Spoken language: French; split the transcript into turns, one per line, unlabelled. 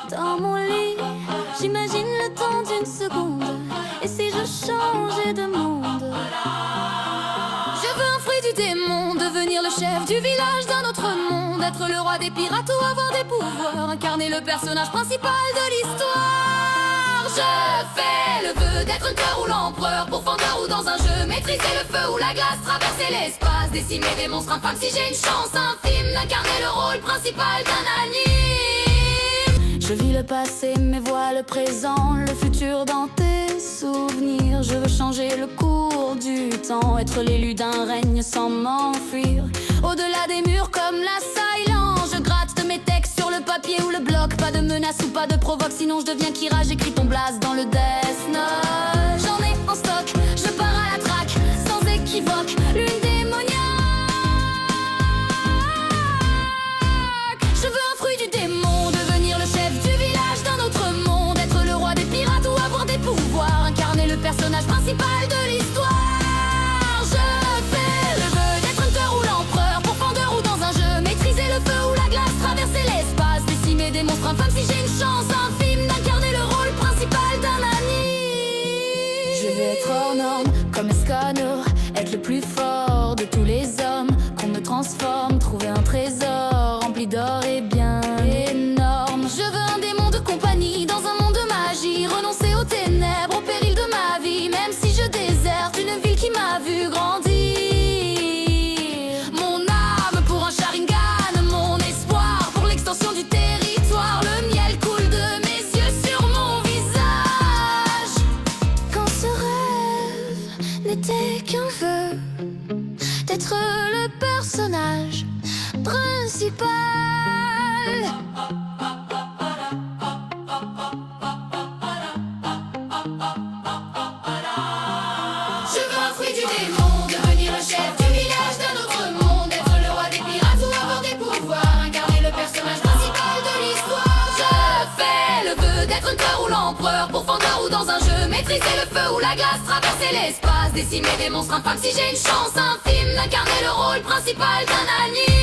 dans mon lit. J'imagine le temps d'une seconde. Et si je changeais de monde? Je veux un fruit du démon, devenir le chef du village d'un autre monde, être le roi des pirates ou avoir des pouvoirs, incarner le personnage principal de l'histoire. Je fais le vœu d'être un cœur ou l'empereur, pourfendeur ou dans un jeu, maîtriser le feu ou la glace, traverser l'espace, décimer des monstres infâmes si j'ai une chance infime d'incarner le rôle principal d'un anime. Je vis le passé mais vois le présent, le futur dans tes souvenirs. Je veux changer le cours du temps, être l'élu d'un règne sans m'enfuir. Au-delà des murs comme la silence, je gratte de mes textes sur le papier ou le bloc. Pas de menace ou pas de provoque, sinon je deviens Kira. J'écris ton blaze dans le Death Note. J'en ai en stock, je pars à la traque, sans équivoque, lune démoniaque. Je veux un fruit du démon, devenir le chef du village d'un autre monde, être le roi des pirates ou avoir des pouvoirs, incarner le personnage principal de l'histoire. Je fais le vœu d'être hunter ou l'empereur, pourfendeur ou dans un jeu, maîtriser le feu ou la glace, traverser l'espace, décimer des monstres infâmes si j'ai une chance infime d'incarner le rôle principal d'un anime. Je veux être hors norme comme Escanor, être le plus fort de tous les hommes, qu'on me transforme, trouver un trésor rempli d'or et bien énorme. Je veux un démon de compagnie dans un monde de magie, renoncer aux ténèbres, au péril de ma vie, même si je déserte une ville qui m'a vu grandir. Mon âme pour un Sharingan, mon espoir pour l'extension du territoire. Le miel coule de mes yeux sur mon visage. Quand ce rêve n'était qu'un vœu d'être le personnage principal. Je veux un fruit du démon, devenir le chef du village d'un autre monde, être le roi des pirates ou avoir des pouvoirs, incarner le personnage principal de l'histoire. Je fais le vœu d'être un cœur ou l'empereur, pourfendeur ou dans un jeu, maîtriser le feu ou la glace, traverser l'espace, décimer des monstres infâmes si j'ai une chance infime d'incarner le rôle principal d'un anime.